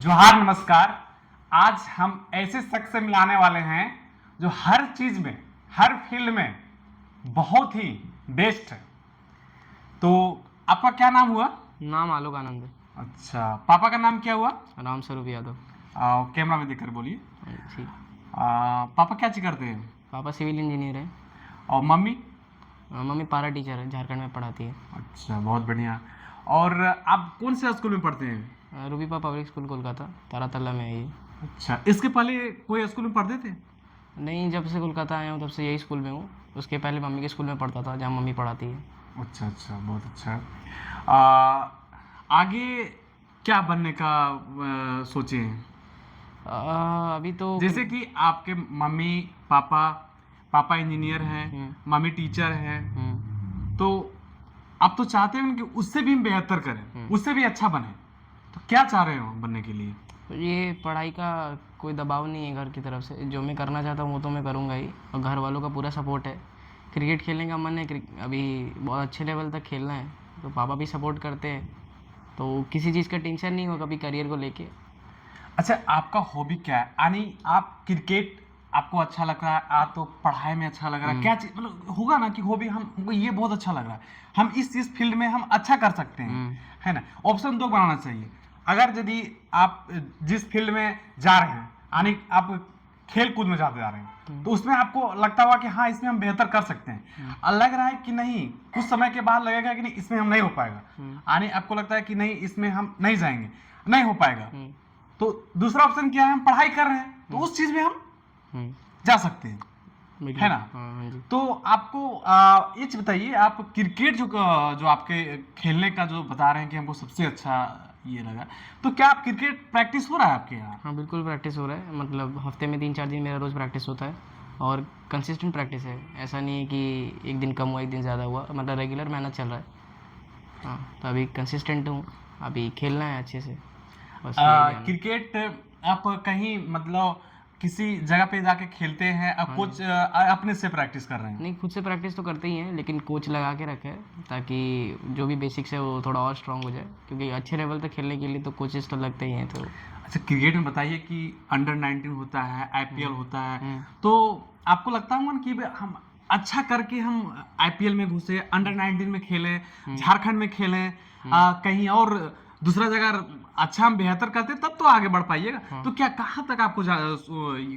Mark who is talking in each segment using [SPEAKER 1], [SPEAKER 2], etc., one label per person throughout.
[SPEAKER 1] जोहार नमस्कार। आज हम ऐसे शख्स से मिलाने वाले हैं जो हर चीज में, हर फील्ड में बहुत ही बेस्ट है। तो आपका क्या नाम हुआ?
[SPEAKER 2] नाम आलोक आनंद है।
[SPEAKER 1] अच्छा, पापा का नाम क्या हुआ?
[SPEAKER 2] राम स्वरूप यादव।
[SPEAKER 1] कैमरा में देखकर बोलिए।
[SPEAKER 2] ठीक।
[SPEAKER 1] पापा क्या चीज करते हैं?
[SPEAKER 2] पापा सिविल इंजीनियर है।
[SPEAKER 1] और मम्मी?
[SPEAKER 2] मम्मी पारा टीचर है, झारखंड में पढ़ाती है।
[SPEAKER 1] अच्छा, बहुत बढ़िया। और आप कौन से स्कूल में पढ़ते हैं?
[SPEAKER 2] रूबीपा पब्लिक स्कूल कोलकाता, तारातल्ला में है ये।
[SPEAKER 1] अच्छा, इसके पहले कोई स्कूल में पढ़ते थे?
[SPEAKER 2] नहीं, जब से कोलकाता आया हूँ तब से यही स्कूल में हूँ। उसके पहले मम्मी के स्कूल में पढ़ता था जहाँ मम्मी पढ़ाती है।
[SPEAKER 1] अच्छा अच्छा, बहुत अच्छा। आगे क्या बनने का सोचे हैं?
[SPEAKER 2] अभी तो
[SPEAKER 1] जैसे कि आपके मम्मी पापा, पापा इंजीनियर हैं, मम्मी टीचर हैं, तो आप तो चाहते हैं कि उससे भी हम बेहतर करें, उससे भी अच्छा बने। तो क्या चाह रहे हो बनने के लिए?
[SPEAKER 2] ये पढ़ाई का कोई दबाव नहीं है घर की तरफ से। जो मैं करना चाहता हूँ वो तो मैं करूँगा ही, और घर वालों का पूरा सपोर्ट है। क्रिकेट खेलने का मन है, अभी बहुत अच्छे लेवल तक खेलना है, तो पापा भी सपोर्ट करते हैं, तो किसी चीज़ का टेंशन नहीं होगा कभी करियर को लेके।
[SPEAKER 1] अच्छा, आपका हॉबी क्या है? यानी आप क्रिकेट आपको अच्छा लग रहा है, आप तो पढ़ाई में अच्छा लग रहा है, क्या चीज मतलब होगा ना कि हॉबी हमको ये बहुत अच्छा लग रहा है, हम इस फील्ड में हम अच्छा कर सकते हैं, है ना? ऑप्शन दो बनाना चाहिए। अगर यदि आप जिस फील्ड में जा रहे हैं, यानी आप खेल कूद में जाते जा रहे हैं, तो उसमें आपको लगता होगा कि हाँ इसमें हम बेहतर कर सकते हैं, और लग रहा है कि नहीं, कुछ समय के बाद लगेगा कि नहीं इसमें हम नहीं हो पाएगा, यानी आपको लगता है कि नहीं इसमें हम नहीं जाएंगे, नहीं हो पाएगा, तो दूसरा ऑप्शन क्या है? हम पढ़ाई कर रहे हैं तो उस चीज में हम जा सकते हैं, है ना?
[SPEAKER 2] हाँ जी।
[SPEAKER 1] तो आपको ये चीज बताइए, आप क्रिकेट जो आपके खेलने का जो बता रहे हैं कि हमको सबसे अच्छा ये लगा, तो क्या आप क्रिकेट प्रैक्टिस हो रहा है आपके यहाँ?
[SPEAKER 2] हाँ बिल्कुल प्रैक्टिस हो रहा है, मतलब हफ्ते में 3-4 दिन मेरा रोज़ प्रैक्टिस होता है, और कंसिस्टेंट प्रैक्टिस है। ऐसा नहीं है कि एक दिन कम हुआ एक दिन ज़्यादा हुआ, मतलब रेगुलर मेहनत चल रहा है। हाँ, तो अभी कंसिस्टेंट हूँ, अभी खेलना है अच्छे से बस।
[SPEAKER 1] क्रिकेट आप कहीं मतलब किसी जगह पे जाके खेलते हैं, अब कोच अपने से प्रैक्टिस कर रहे हैं?
[SPEAKER 2] नहीं, खुद से प्रैक्टिस तो करते ही हैं, लेकिन कोच लगा के रखे हैं ताकि जो भी बेसिक्स है वो थोड़ा और स्ट्रांग हो जाए, क्योंकि अच्छे लेवल तक खेलने के लिए तो कोचेस तो लगते ही हैं। तो
[SPEAKER 1] अच्छा, क्रिकेट में बताइए कि अंडर 19 होता है, आईपीएल होता है, तो आपको लगता होगा ना कि हम अच्छा करके हम आईपीएल में घुसे, अंडर 19 में खेलें, झारखंड में खेलें, कहीं और दूसरा जगह अच्छा हम बेहतर करते तब तो आगे बढ़ पाइएगा। तो क्या कहाँ तक आपको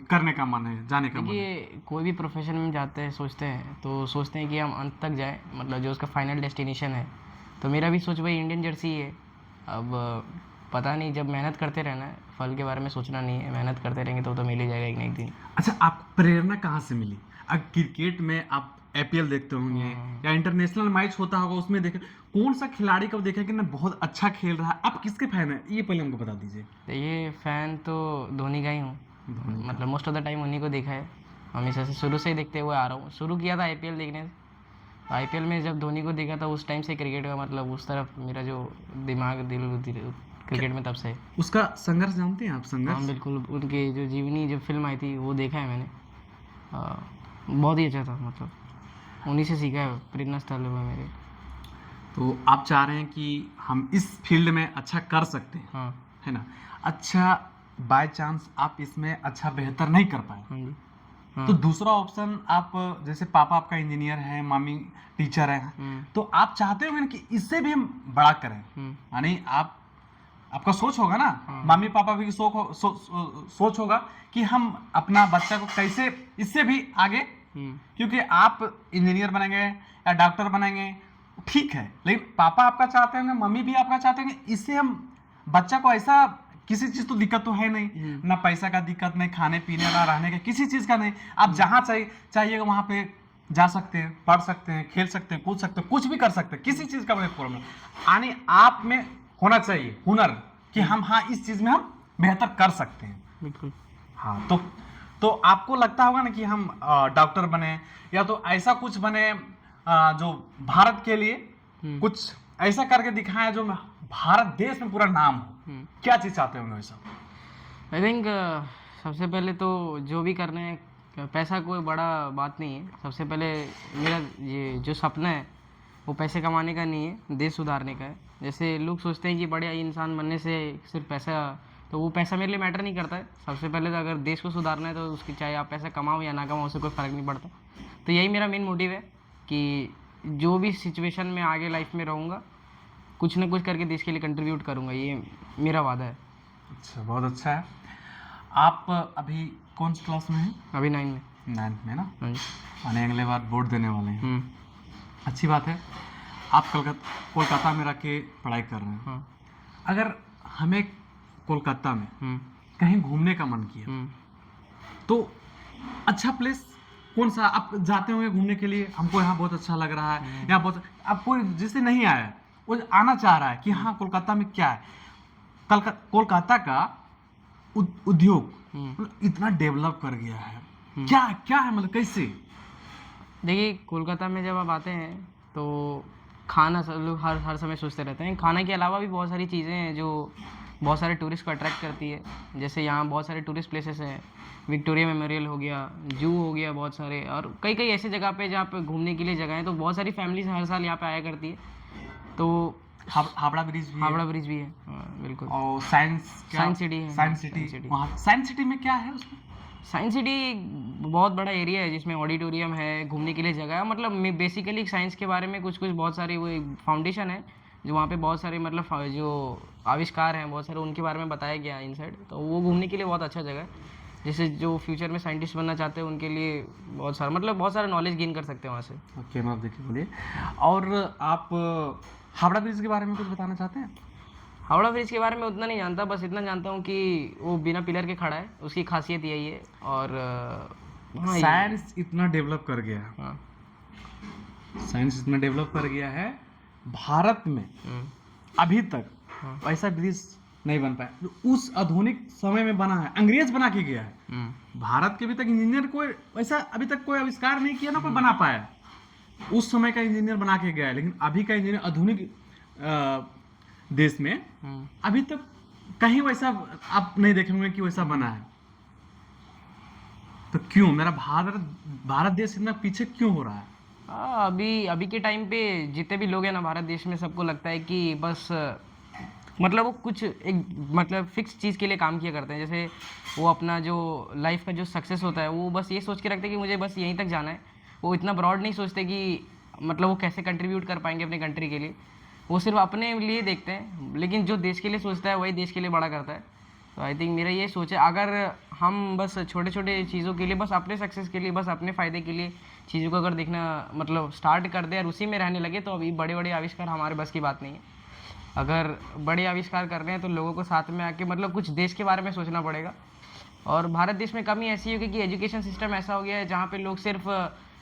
[SPEAKER 1] करने का मन है, जाने का मन है?
[SPEAKER 2] देखिए, कोई भी प्रोफेशन में जाते हैं सोचते हैं तो सोचते हैं कि हम अंत तक जाएं, मतलब जो उसका फाइनल डेस्टिनेशन है। तो मेरा भी सोच वही इंडियन जर्सी है। अब पता नहीं, जब मेहनत करते रहना है, फल के बारे में सोचना नहीं है, मेहनत करते रहेंगे तो मिल ही जाएगा एक ना एक दिन।
[SPEAKER 1] अच्छा, आपको प्रेरणा कहाँ से मिली? अब क्रिकेट में आप आईपीएल देखते होंगे या इंटरनेशनल मैच होता होगा उसमें देखे, कौन सा खिलाड़ी को देखा कि ना बहुत अच्छा खेल रहा है, आप किसके फैन है ये पहले हमको बता दीजिए।
[SPEAKER 2] तो ये फ़ैन तो धोनी का ही हूँ, मतलब मोस्ट ऑफ द टाइम उन्हीं को देखा है, हमेशा से शुरू से ही देखते हुए आ रहा हूँ। शुरू किया था आईपीएल देखने से, आईपीएल में जब धोनी को देखा था उस टाइम से क्रिकेट का मतलब उस तरफ मेरा जो दिमाग दिल क्रिकेट में तब से।
[SPEAKER 1] उसका संघर्ष जानते हैं आप?
[SPEAKER 2] हाँ
[SPEAKER 1] संघर्ष
[SPEAKER 2] बिल्कुल, उनकी जो जीवनी जो फिल्म आई थी वो देखा है मैंने। बहुत ही अच्छा था, मतलब उन्हीं से सीखा है, प्रेरणा स्थल है वो मेरे।
[SPEAKER 1] तो आप चाह रहे हैं कि हम इस फील्ड में अच्छा कर सकते हैं,
[SPEAKER 2] हाँ
[SPEAKER 1] है ना? अच्छा, बाय चांस आप इसमें अच्छा बेहतर नहीं कर पाए,
[SPEAKER 2] हाँ जी।
[SPEAKER 1] तो दूसरा ऑप्शन, आप जैसे पापा आपका इंजीनियर है, मम्मी टीचर है, तो आप चाहते होंगे ना कि इससे भी हम बड़ा करें, यानी आपका सोच होगा ना, मम्मी पापा भी सोच होगा कि हम अपना बच्चा को कैसे इससे भी आगे, क्योंकि आप इंजीनियर बनेंगे या डॉक्टर बनेंगे ठीक है, लेकिन पापा आपका चाहते होंगे, मम्मी भी आपका चाहते होंगे, इससे हम बच्चा को ऐसा, किसी चीज तो दिक्कत तो है नहीं ना, पैसा का दिक्कत नहीं, खाने पीने का, रहने का, किसी चीज का नहीं, आप जहाँ चाहिएगा वहां पे जा सकते हैं, पढ़ सकते हैं, खेल सकते हैं, कूद सकते हैं, कुछ भी कर सकते हैं, किसी चीज का प्रॉब्लम नहीं। यानी आप में होना चाहिए हुनर कि हम हाँ इस चीज में हम बेहतर कर सकते हैं।
[SPEAKER 2] बिल्कुल।
[SPEAKER 1] हाँ, तो आपको लगता होगा ना कि हम डॉक्टर बने या तो ऐसा कुछ बने जो भारत के लिए कुछ ऐसा करके दिखाएं जो भारत देश में पूरा नाम हो, क्या चीज चाहते होंगे वैसा?
[SPEAKER 2] आई थिंक सबसे पहले तो जो भी करना है, पैसा कोई बड़ा बात नहीं है। सबसे पहले मेरा ये जो सपना है वो पैसे कमाने का नहीं है, देश सुधारने का है। जैसे लोग सोचते हैं कि बड़े इंसान बनने से सिर्फ पैसा तो वो पैसा मेरे लिए मैटर नहीं करता है। सबसे पहले तो अगर देश को सुधारना है तो उसकी चाहे आप पैसा कमाओ या ना कमाओ, उससे कोई फ़र्क नहीं पड़ता। तो यही मेरा मेन मोटिव है कि जो भी सिचुएशन में आगे लाइफ में रहूँगा, कुछ ना कुछ करके देश के लिए कंट्रीब्यूट करूँगा, ये मेरा वादा है।
[SPEAKER 1] अच्छा, बहुत अच्छा है। आप अभी कौन सी क्लास में हैं?
[SPEAKER 2] अभी 9 में।
[SPEAKER 1] 9th में ना,
[SPEAKER 2] हाँ जी।
[SPEAKER 1] आने अगले बार बोर्ड देने वाले हैं। अच्छी बात है। आप कोलकाता में रह के पढ़ाई कर रहे हैं।
[SPEAKER 2] हाँ।
[SPEAKER 1] अगर हमें कोलकाता में कहीं घूमने का मन किया तो अच्छा प्लेस कौन सा आप जाते होंगे घूमने के लिए? हमको यहाँ बहुत अच्छा लग रहा है, यहाँ बहुत, अब कोई जिससे नहीं आया है वो आना चाह रहा है कि हाँ कोलकाता में क्या है। कोलकाता का उद्योग मतलब इतना डेवलप कर गया है, क्या क्या है, मतलब कैसे?
[SPEAKER 2] देखिए, कोलकाता में जब आप आते हैं तो खाना, सब लोग हर समय सोचते रहते हैं। खाने के अलावा भी बहुत सारी चीज़ें हैं जो बहुत सारे टूरिस्ट को अट्रैक्ट करती है। जैसे यहाँ बहुत सारे टूरिस्ट प्लेसेस हैं, विक्टोरिया मेमोरियल हो गया, जू हो गया, बहुत सारे, और कई कई ऐसे जगह पे जहाँ पे घूमने के लिए जगह है। तो बहुत सारी फैमिलीज हर साल यहाँ पे आया करती है। तो
[SPEAKER 1] हावड़ा ब्रिज भी
[SPEAKER 2] हावड़ा ब्रिज भी है। हाँ, बिल्कुल।
[SPEAKER 1] और साइंस
[SPEAKER 2] सिटी है।
[SPEAKER 1] साइंस सिटी, वहाँ साइंस सिटी में क्या है उसमें?
[SPEAKER 2] साइंस सिटी बहुत बड़ा एरिया है जिसमें ऑडिटोरियम है, घूमने के लिए जगह है। मतलब बेसिकली साइंस के बारे में कुछ कुछ बहुत सारे वो फाउंडेशन है जो वहाँ पे बहुत सारे मतलब जो आविष्कार हैं बहुत सारे उनके बारे में बताया गया है इनसाइड। तो वो घूमने के लिए बहुत अच्छा जगह है। जैसे जो फ्यूचर में साइंटिस्ट बनना चाहते हैं उनके लिए बहुत सारा नॉलेज गेन कर सकते हैं वहाँ से।
[SPEAKER 1] ओके, मैं देखिए बोलिए। और आप हावड़ा ब्रिज के बारे में कुछ बताना चाहते हैं?
[SPEAKER 2] हावड़ा ब्रिज के बारे में उतना नहीं जानता, बस इतना जानता हूँ कि वो बिना पिलर के खड़ा है, उसकी खासियत यही है। और
[SPEAKER 1] साइंस इतना डेवलप कर गया है,
[SPEAKER 2] हाँ,
[SPEAKER 1] साइंस इतना डेवलप कर गया है, भारत में अभी तक वैसा ब्रिज नहीं बन पाया जो उस आधुनिक समय में बना है, अंग्रेज बना के गया है। भारत के अभी तक इंजीनियर कोई वैसा अभी तक कोई आविष्कार नहीं किया ना, कोई बना पाया। उस समय का इंजीनियर बना के गया है, लेकिन अभी का इंजीनियर आधुनिक देश में अभी तक कहीं वैसा आप नहीं देखेंगे कि वैसा बना है। तो क्यों मेरा भारत देश इतना पीछे क्यों हो रहा है?
[SPEAKER 2] अभी के टाइम पे जितने भी लोग हैं ना भारत देश में, सबको लगता है कि बस मतलब वो कुछ एक मतलब फिक्स चीज़ के लिए काम किया करते हैं। जैसे वो अपना जो लाइफ का जो सक्सेस होता है वो बस ये सोच के रखते हैं कि मुझे बस यहीं तक जाना है। वो इतना ब्रॉड नहीं सोचते कि मतलब वो कैसे कंट्रीब्यूट कर पाएंगे अपने कंट्री के लिए। वो सिर्फ अपने लिए देखते हैं, लेकिन जो देश के लिए सोचता है वही देश के लिए बड़ा करता है। तो आई थिंक मेरा ये सोच है, अगर हम बस छोटे छोटे चीज़ों के लिए, बस अपने सक्सेस के लिए, बस अपने फ़ायदे के लिए चीज़ों को अगर देखना मतलब स्टार्ट कर दे और उसी में रहने लगे, तो अभी बड़े बड़े आविष्कार हमारे बस की बात नहीं है। अगर बड़े आविष्कार कर रहे हैं तो लोगों को साथ में आके मतलब कुछ देश के बारे में सोचना पड़ेगा। और भारत देश में कमी ऐसी होगी कि एजुकेशन सिस्टम ऐसा हो गया है जहाँ पे लोग सिर्फ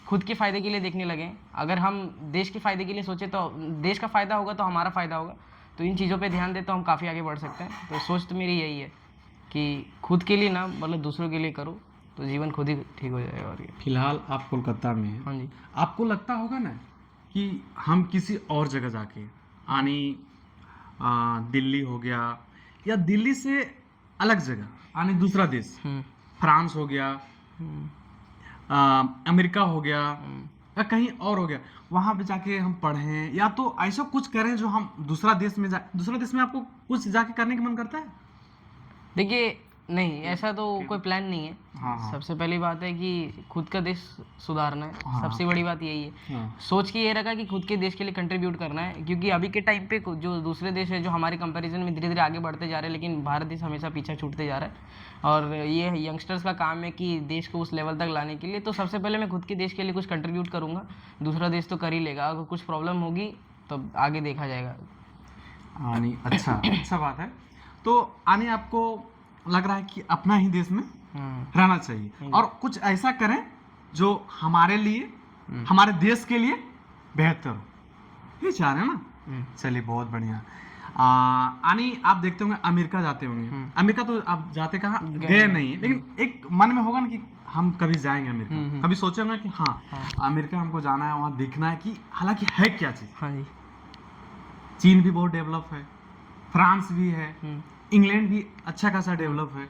[SPEAKER 2] खुद के फ़ायदे के लिए देखने लगे। अगर हम देश के फ़ायदे के लिए सोचें तो देश का फ़ायदा होगा तो हमारा फ़ायदा होगा। तो इन चीज़ों पे ध्यान दे तो हम काफ़ी आगे बढ़ सकते हैं। तो सोच तो मेरी यही है कि खुद के लिए ना, मतलब दूसरों के लिए करो तो जीवन खुद ही ठीक हो जाएगा। और ये
[SPEAKER 1] फिलहाल आप कोलकाता में हैं।
[SPEAKER 2] हाँ जी।
[SPEAKER 1] आपको लगता होगा ना कि हम किसी और जगह जाके यानी दिल्ली हो गया या दिल्ली से अलग जगह यानी दूसरा देश, फ्रांस हो गया, अमेरिका हो गया या कहीं और हो गया, वहाँ पे जाके हम पढ़ें या तो ऐसा कुछ करें जो हम दूसरा देश में आपको कुछ जाके करने का मन करता है?
[SPEAKER 2] देखिए, नहीं, ऐसा तो कोई प्लान नहीं है।
[SPEAKER 1] हाँ।
[SPEAKER 2] सबसे पहली बात है कि खुद का देश सुधारना है।
[SPEAKER 1] हाँ।
[SPEAKER 2] सबसे बड़ी बात यही है।
[SPEAKER 1] हाँ।
[SPEAKER 2] सोच के ये रखा कि खुद के देश के लिए कंट्रीब्यूट करना है, क्योंकि अभी के टाइम पे जो दूसरे देश है जो हमारे कंपैरिजन में धीरे धीरे आगे बढ़ते जा रहे हैं, लेकिन भारत देश हमेशा पीछा छूटते जा रहा है। और ये यंगस्टर्स का काम है कि देश को उस लेवल तक लाने के लिए। तो सबसे पहले मैं खुद के देश के लिए कुछ कंट्रीब्यूट करूँगा, दूसरा देश तो कर ही लेगा। अगर कुछ प्रॉब्लम होगी तो आगे देखा जाएगा।
[SPEAKER 1] नहीं, अच्छा बात है। तो आने आपको लग रहा है कि अपना ही देश में रहना चाहिए और कुछ ऐसा करें जो हमारे लिए, हमारे देश के लिए बेहतर हो, ये चाह रहे हैं ना? चलिए, बहुत बढ़िया। आनी आप देखते होंगे अमेरिका जाते होंगे। अमेरिका तो आप जाते कहाँ गए नहीं, लेकिन एक मन में होगा ना कि हम कभी जाएंगे अमेरिका, कभी सोचेंगे कि हाँ अमेरिका हमको जाना है, वहाँ देखना है कि हालांकि है क्या चीज़।
[SPEAKER 2] हाँ जी।
[SPEAKER 1] चीन भी बहुत डेवलप है, फ्रांस भी है, इंग्लैंड भी अच्छा खासा डेवलप है।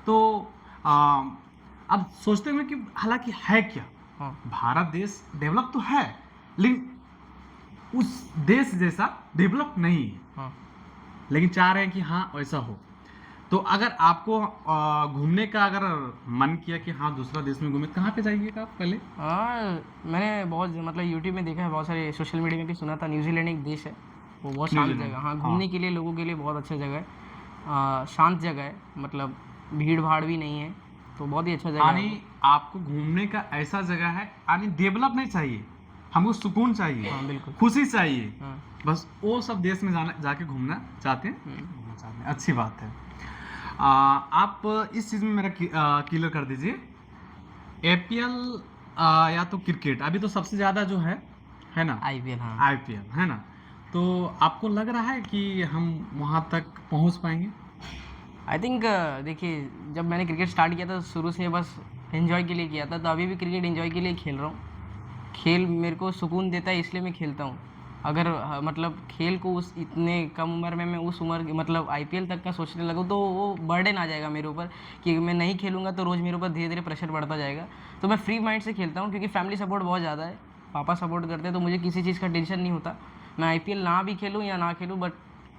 [SPEAKER 1] तो अब सोचते हुए कि हालांकि है क्या, भारत देश डेवलप तो है लेकिन उस देश जैसा डेवलप नहीं है, लेकिन चाह रहे हैं कि हाँ वैसा हो। तो अगर आपको घूमने का अगर मन किया कि हाँ दूसरा देश में घूमे, कहाँ पे जाइएगा आप पहले?
[SPEAKER 2] हाँ, मैंने बहुत मतलब यूट्यूब में देखा है, बहुत सारे सोशल मीडिया में भी सुना था। न्यूजीलैंड एक देश है, वो बहुत शांत
[SPEAKER 1] न्यूजीलैंड,
[SPEAKER 2] जगह, हाँ घूमने के लिए लोगों के लिए बहुत अच्छा जगह है। शांत जगह है, मतलब भीड़ भाड़ भी नहीं है, तो बहुत ही अच्छा जगह है।
[SPEAKER 1] यानी आपको घूमने का ऐसा जगह है, यानी डेवलप नहीं चाहिए, हमको सुकून चाहिए,
[SPEAKER 2] हाँ बिल्कुल।
[SPEAKER 1] खुशी चाहिए,
[SPEAKER 2] हाँ।
[SPEAKER 1] बस वो सब देश में जाके घूमना चाहते हैं। घूमना चाहते हैं, अच्छी बात है। आप इस चीज़ में मेरा क्लियर कर दीजिए, एपीएल या तो क्रिकेट, अभी तो सबसे ज़्यादा जो है ना
[SPEAKER 2] आईपीएल, हाँ।
[SPEAKER 1] आईपीएल, है ना? तो आपको लग रहा है कि हम वहाँ तक पहुँच पाएंगे?
[SPEAKER 2] आई थिंक देखिए, जब मैंने क्रिकेट स्टार्ट किया था तो शुरू से बस एंजॉय के लिए किया था, तो अभी भी क्रिकेट एंजॉय के लिए खेल रहा हूँ। खेल मेरे को सुकून देता है, इसलिए मैं खेलता हूँ। अगर मतलब खेल को उस इतने कम उम्र में मैं उस उम्र मतलब आईपीएल तक का सोचने लगूँ तो वो बर्डन आ जाएगा मेरे ऊपर कि मैं नहीं खेलूँगा तो रोज़ मेरे ऊपर धीरे धीरे प्रेशर बढ़ता जाएगा। तो मैं फ्री माइंड से खेलता हूँ, क्योंकि फैमिली सपोर्ट बहुत ज़्यादा है, पापा सपोर्ट करते हैं, तो मुझे किसी चीज़ का टेंशन नहीं होता। मैं आईपीएल ना भी खेलूँ या ना खेलूँ, बट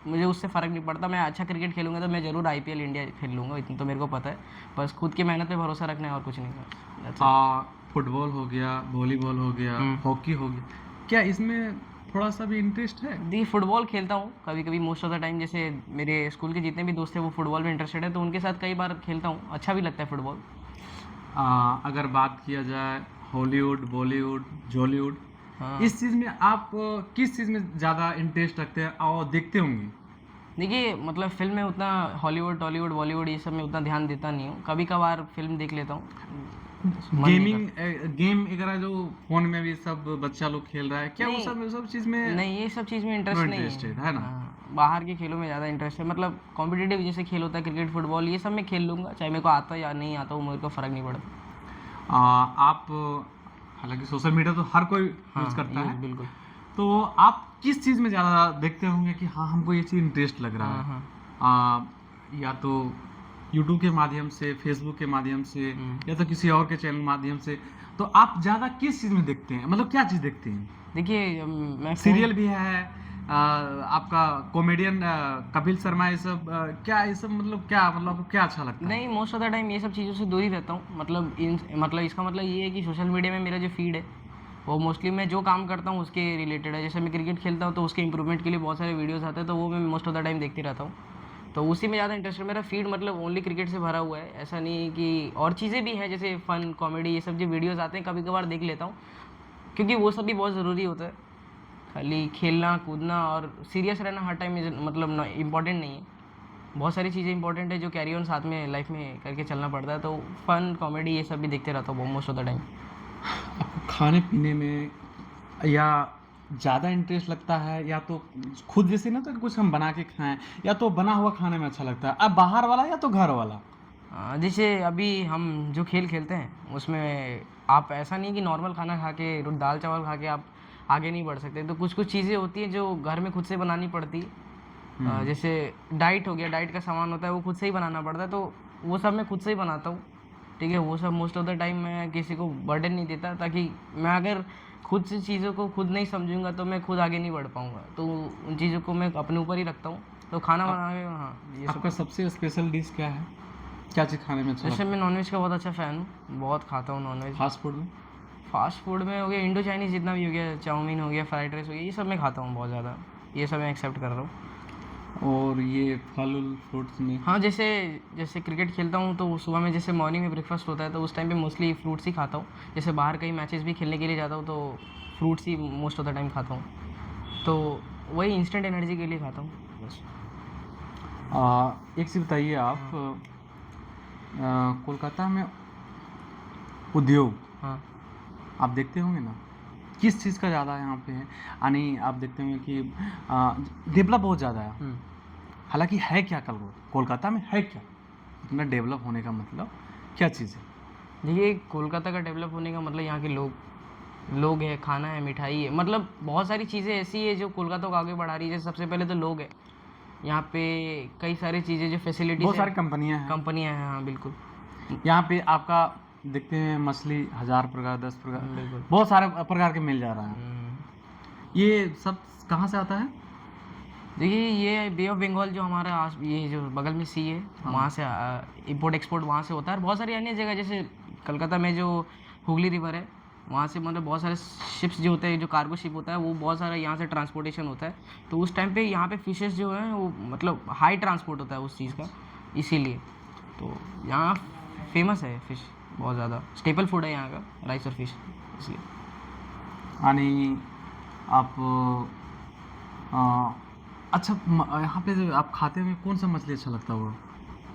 [SPEAKER 2] मुझे उससे फ़र्क नहीं पड़ता। मैं अच्छा क्रिकेट खेलूँगा तो मैं ज़रूर आईपीएल इंडिया खेल लूँगा, इतना तो मेरे को पता है। बस खुद की मेहनत पे भरोसा रखना है और कुछ नहीं है।
[SPEAKER 1] फुटबॉल हो गया, वॉलीबॉल हो गया, हॉकी हो गया, क्या इसमें थोड़ा सा भी इंटरेस्ट है?
[SPEAKER 2] दी फुटबॉल खेलता हूँ कभी कभी, मोस्ट ऑफ द टाइम। जैसे मेरे स्कूल के जितने भी दोस्त हैं वो फुटबॉल में इंटरेस्टेड है, तो उनके साथ कई बार खेलता हूँ, अच्छा भी लगता है फुटबॉल।
[SPEAKER 1] अगर बात किया जाए हॉलीवुड, बॉलीवुड, जॉलीवुड,
[SPEAKER 2] हाँ।
[SPEAKER 1] इस चीज़ में आप किस चीज़ में ज़्यादा इंटरेस्ट रखते हैं और देखते होंगे?
[SPEAKER 2] देखिए, मतलब फिल्म में उतना हॉलीवुड, टॉलीवुड, बॉलीवुड ये सब में उतना ध्यान देता नहीं हूँ, कभी कभार फिल्म देख लेता हूँ। मन नहीं
[SPEAKER 1] गेम वगैरह जो फोन में भी सब बच्चा लोग खेल रहा है, क्या वो सब चीज़ में?
[SPEAKER 2] नहीं, ये सब चीज़ में इंटरेस्ट नहीं
[SPEAKER 1] इंटरेस्टेड है ना?
[SPEAKER 2] हाँ, बाहर के खेलों में ज़्यादा इंटरेस्ट है। मतलब कॉम्पिटिटिव जैसे खेल होता है, क्रिकेट, फुटबॉल, ये सब मैं खेल लूँगा, चाहे मेरे को आता या नहीं आता, वो मेरे को फ़र्क नहीं पड़ता।
[SPEAKER 1] आप हालांकि सोशल मीडिया तो हर कोई यूज करता है,
[SPEAKER 2] बिल्कुल।
[SPEAKER 1] तो आप किस चीज़ में ज़्यादा देखते होंगे कि हाँ हमको ये चीज़ इंटरेस्ट लग रहा है? या तो यूट्यूब के माध्यम से, फेसबुक के माध्यम से, या तो किसी और के चैनल माध्यम से, तो आप ज़्यादा किस चीज़ में देखते हैं, मतलब क्या चीज़ देखते हैं?
[SPEAKER 2] देखिए, मैं
[SPEAKER 1] सीरियल भी है, आपका कॉमेडियन कपिल शर्मा, ये सब क्या, ये सब मतलब क्या, मतलब आपको क्या अच्छा लगता है?
[SPEAKER 2] नहीं, मोस्ट ऑफ द टाइम ये सब चीज़ों से दूर ही रहता हूँ। मतलब इसका मतलब ये है कि सोशल मीडिया में मेरा जो फीड है वो मोस्टली मैं जो काम करता हूँ उसके रिलेटेड है। जैसे मैं क्रिकेट खेलता हूँ तो उसके इंप्रूवमेंट के लिए बहुत सारे वीडियोस आते हैं, तो वो मैं मोस्ट ऑफ द टाइम देखते रहता हूँ, तो उसी में ज़्यादा इंटरेस्ट है। मेरा फीड मतलब ओनली क्रिकेट से भरा हुआ है, ऐसा नहीं है कि और चीज़ें भी हैं जैसे फ़न, कॉमेडी, ये सब जो वीडियोज़ आते हैं कभी कभार देख लेता हूँ, क्योंकि वो सब भी बहुत ज़रूरी होता है। खाली खेलना कूदना और सीरियस रहना हर टाइम मतलब इम्पॉर्टेंट नहीं है। बहुत सारी चीज़ें इंपॉर्टेंट है जो कैरी ऑन साथ में लाइफ में करके चलना पड़ता है, तो फन, कॉमेडी, ये सब भी देखते रहता हूँ मोस्ट ऑफ द टाइम।
[SPEAKER 1] आपको खाने पीने में या ज़्यादा इंटरेस्ट लगता है, या तो खुद जैसे ना तो कुछ हम बना के खाएं, या तो बना हुआ खाने में अच्छा लगता है, अब बाहर वाला या तो घर वाला?
[SPEAKER 2] जैसे अभी हम जो खेल खेलते हैं उसमें आप ऐसा नहीं कि नॉर्मल खाना खा के, दाल चावल खा के आप आगे नहीं बढ़ सकते, तो कुछ कुछ चीज़ें होती हैं जो घर में खुद से बनानी पड़ती है। जैसे डाइट हो गया, डाइट का सामान होता है वो खुद से ही बनाना पड़ता है, तो वो सब मैं खुद से ही बनाता हूँ, ठीक है। वो सब मोस्ट ऑफ द टाइम मैं किसी को बर्डन नहीं देता, ताकि मैं अगर खुद से चीज़ों को खुद नहीं समझूंगा तो मैं खुद आगे नहीं बढ़ पाऊंगा, तो उन चीज़ों को मैं अपने ऊपर ही रखता हूँ। तो खाना बनाने में हाँ, ये सब।
[SPEAKER 1] आपका सबसे स्पेशल डिश क्या है, क्या चीज़ खाने में अच्छा
[SPEAKER 2] जैसे
[SPEAKER 1] लगता
[SPEAKER 2] मैं नॉनवेज का बहुत अच्छा फ़ैन हूँ, बहुत खाता हूँ नॉनवेज।
[SPEAKER 1] है? फास्ट फूड में?
[SPEAKER 2] फास्ट फूड में हो गया इंडो चाइनीज़, जितना भी हो गया, चाउमीन हो गया, फ्राइड राइस हो गया, ये सब मैं खाता हूँ बहुत ज़्यादा, ये सब मैं एक्सेप्ट कर रहा हूँ।
[SPEAKER 1] और ये फल फ्रूट्स में?
[SPEAKER 2] हाँ, जैसे जैसे क्रिकेट खेलता हूँ तो सुबह में जैसे मॉर्निंग में ब्रेकफास्ट होता है, तो उस टाइम पे मोस्टली फ्रूट्स ही खाता हूँ। जैसे बाहर कई मैचेस भी खेलने के लिए जाता हूँ तो fruits he most of the time खाता हूँ, तो वही इंस्टेंट एनर्जी के लिए खाता हूँ बस।
[SPEAKER 1] एक चीज़ बताइए आप, कोलकाता में उद्योग
[SPEAKER 2] हाँ।
[SPEAKER 1] आप देखते होंगे ना, किस चीज़ का ज़्यादा यहाँ पे है? यानी आप देखते होंगे कि डेवलप बहुत ज़्यादा है, हालांकि है क्या कोलकाता में है क्या इतना डेवलप होने का मतलब क्या चीज़ है?
[SPEAKER 2] देखिए, कोलकाता का डेवलप होने का मतलब यहाँ के लोग है, खाना है, मिठाई है, मतलब बहुत सारी चीज़ें ऐसी है जो कोलकाता को आगे बढ़ा रही है। जैसे सबसे पहले तो लोग है, यहाँ पे कई सारी चीज़ें जो फैसिलिटीज,
[SPEAKER 1] बहुत सारी कंपनियाँ
[SPEAKER 2] हैं, हाँ बिल्कुल।
[SPEAKER 1] यहाँ पे आपका देखते हैं मछली 1000 प्रकार, 10 प्रकार,
[SPEAKER 2] बिल्कुल।
[SPEAKER 1] बहुत सारे प्रकार के मिल जा रहा है। ये सब कहाँ से आता है?
[SPEAKER 2] देखिए ये बे ऑफ बंगाल जो हमारा ये जो बगल में सी है, वहाँ से इंपोर्ट एक्सपोर्ट वहाँ से होता है। और बहुत सारी अन्य जगह जैसे कलकत्ता में जो हुगली रिवर है, वहाँ से मतलब बहुत सारे शिप्स जो होते हैं, जो कार्गो शिप होता है, वो बहुत सारा यहाँ से ट्रांसपोर्टेशन होता है। तो उस टाइम पे यहाँ पे फिशेस जो हैं वो मतलब हाई ट्रांसपोर्ट होता है उस चीज़ का, इसीलिए तो यहाँ फेमस है फिश, बहुत ज़्यादा स्टेपल फूड है यहाँ का, राइस और फिश, इसलिए।
[SPEAKER 1] आणि आप अच्छा यहाँ पे जो आप खाते में कौन सा मछली अच्छा लगता होगा?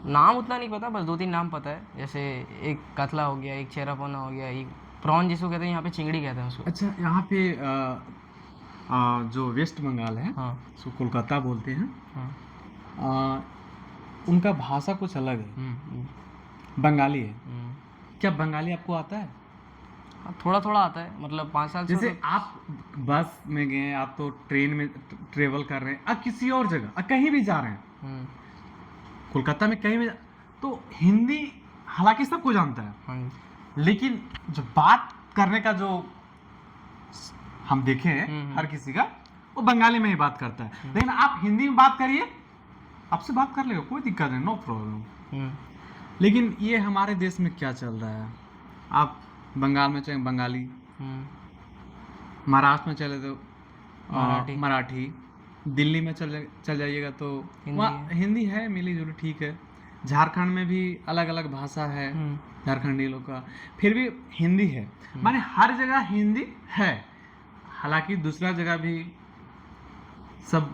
[SPEAKER 2] नाम उतना नहीं पता, बस 2-3 नाम पता है, जैसे एक कतला हो गया, एक चेरापोना हो गया, एक प्रॉन जिसको कहते हैं, यहाँ पे चिंगड़ी कहते हैं उसको।
[SPEAKER 1] अच्छा, यहाँ पे जो वेस्ट बंगाल है,
[SPEAKER 2] हाँ
[SPEAKER 1] उसको कोलकाता बोलते हैं,
[SPEAKER 2] हाँ।
[SPEAKER 1] उनका भाषा कुछ अलग है, बंगाली है। क्या बंगाली आपको आता है?
[SPEAKER 2] थोड़ा थोड़ा आता है, मतलब 5 साल से
[SPEAKER 1] जैसे आप बस में गए, आप तो ट्रेन में ट्रेवल कर रहे हैं, अब किसी और जगह कहीं भी जा रहे हैं, कोलकाता में कहीं भी तो हिंदी हालांकि सबको जानता है,
[SPEAKER 2] हाँ जी।
[SPEAKER 1] लेकिन जो बात करने का जो हम देखे हैं हर किसी का, वो बंगाली में ही बात करता है। लेकिन आप हिंदी में बात करिए, आपसे बात कर लेगा, कोई दिक्कत नहीं, नो प्रॉब्लम। लेकिन ये हमारे देश में क्या चल रहा है, आप बंगाल में चले बंगाली, महाराष्ट्र में चले तो मराठी, दिल्ली में चल जाइएगा तो वहाँ हिंदी है, मिली जुली ठीक है। झारखंड में भी अलग अलग भाषा है, झारखंडी लोग का, फिर भी हिंदी है, माने हर जगह हिंदी है। हालांकि दूसरा जगह भी सब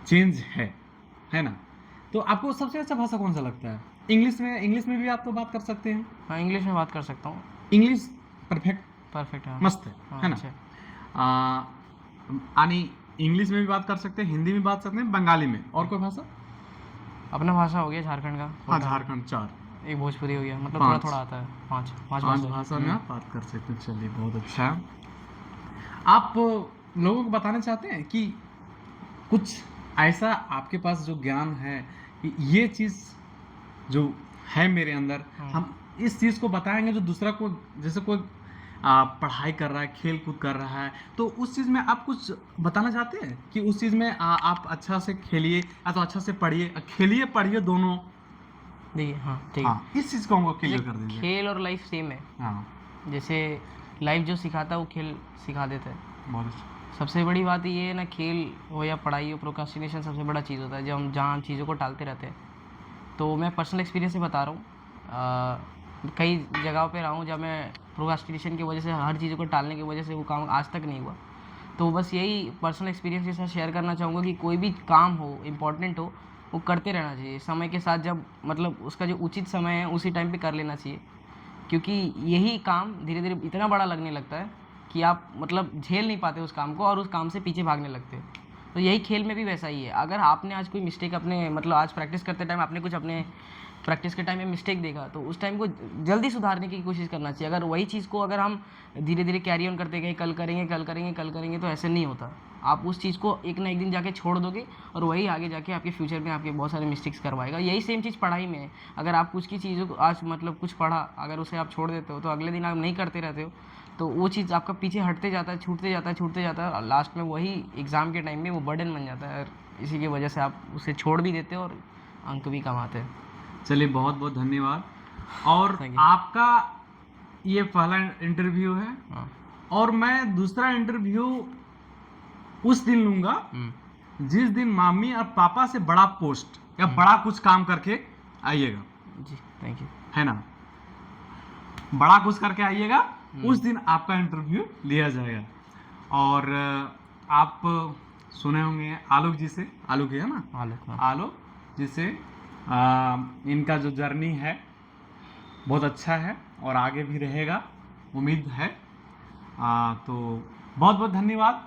[SPEAKER 1] चेंज है ना। तो आपको सबसे अच्छा भाषा कौन सा लगता है? इंग्लिश में भी आप तो बात कर सकते हैं।
[SPEAKER 2] हाँ, इंग्लिश में बात कर सकता हूँ।
[SPEAKER 1] इंग्लिश परफेक्ट
[SPEAKER 2] है,
[SPEAKER 1] मस्त है ना। आणि इंग्लिश में भी बात कर सकते हैं, हिंदी में बात सकते हैं, बंगाली में, और कोई भाषा?
[SPEAKER 2] अपना भाषा हो गया झारखंड का।
[SPEAKER 1] हाँ, झारखंड 4,
[SPEAKER 2] एक भोजपुरी हो गया, मतलब थोड़ा थोड़ा आता है। 5
[SPEAKER 1] भाषा में आप बात कर सकते हैं। चलिए, बहुत अच्छा। आप लोगों को बताना चाहते हैं कि कुछ ऐसा आपके पास जो ज्ञान है कि ये चीज़ जो है मेरे अंदर, हम इस चीज़ को बताएंगे जो दूसरा को, जैसे कोई पढ़ाई कर रहा है, खेल कूद कर रहा है, तो उस चीज़ में आप कुछ बताना चाहते हैं कि उस चीज़ में आप अच्छा से खेलिए या तो अच्छा से पढ़िए, खेलिए पढ़िए दोनों।
[SPEAKER 2] देखिए, हाँ ठीक है,
[SPEAKER 1] इस चीज़ को हमको क्लियर कर दीजिए।
[SPEAKER 2] खेल और लाइफ सेम है।
[SPEAKER 1] हाँ,
[SPEAKER 2] जैसे लाइफ जो सिखाता है वो खेल सिखा देता है।
[SPEAKER 1] बहुत अच्छा।
[SPEAKER 2] सबसे बड़ी बात ये है ना, खेल हो या पढ़ाई हो, प्रोक्रास्टिनेशन सबसे बड़ा चीज़ होता है जब हम जहाँ चीज़ों को टालते रहते हैं। तो मैं पर्सनल एक्सपीरियंस से बता रहा हूँ, कई जगहों पे रहा हूँ जब मैं प्रोक्रास्टिनेशन की वजह से, हर चीज़ों को टालने की वजह से वो काम आज तक नहीं हुआ। तो बस यही पर्सनल एक्सपीरियंस के साथ शेयर करना चाहूँगा कि कोई भी काम हो, इम्पोर्टेंट हो, वो करते रहना चाहिए समय के साथ, जब मतलब उसका जो उचित समय है उसी टाइम पे कर लेना चाहिए, क्योंकि यही काम धीरे धीरे इतना बड़ा लगने लगता है कि आप मतलब झेल नहीं पाते उस काम को और उस काम से पीछे भागने लगते हो। तो यही खेल में भी वैसा ही है। अगर आपने आज कोई मिस्टेक अपने मतलब आज प्रैक्टिस करते टाइम आपने कुछ अपने प्रैक्टिस के टाइम में मिस्टेक देखा, तो उस टाइम को जल्दी सुधारने की कोशिश करना चाहिए। अगर वही चीज़ को अगर हम धीरे धीरे कैरी ऑन करते गए, कल करेंगे, तो ऐसे नहीं होता। आप उस चीज़ को एक ना एक दिन जाके छोड़ दोगे और वही आगे जाके आपके फ्यूचर में आपके बहुत सारे मिस्टेक्स करवाएगा। यही सेम चीज़ पढ़ाई में है। अगर आप कुछ की चीज़ों को आज मतलब कुछ पढ़ा, अगर उसे आप छोड़ देते हो तो अगले दिन आप नहीं करते रहते हो, तो वो चीज़ आपका पीछे हटते जाता है, छूटते जाता है और लास्ट में वही एग्ज़ाम के टाइम में वो बर्डन बन जाता है, और इसी की वजह से आप उसे छोड़ भी देते हो और अंक भी कमाते हैं।
[SPEAKER 1] चलिए, बहुत बहुत धन्यवाद। और आपका ये पहला इंटरव्यू है, और मैं दूसरा इंटरव्यू उस दिन लूंगा जिस दिन मामी और पापा से बड़ा पोस्ट या बड़ा कुछ काम करके आइएगा।
[SPEAKER 2] जी, थैंक यू।
[SPEAKER 1] है ना, बड़ा कुछ करके आइएगा, उस दिन आपका इंटरव्यू लिया जाएगा। और आप सुने होंगे आलोक जी से, आलोक है ना, आलोक जी से, इनका जो जर्नी है बहुत अच्छा है और आगे भी रहेगा, उम्मीद है। तो बहुत बहुत धन्यवाद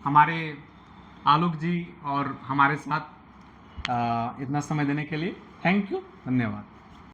[SPEAKER 1] हमारे आलोक जी और हमारे साथ इतना समय देने के लिए। थैंक यू, धन्यवाद।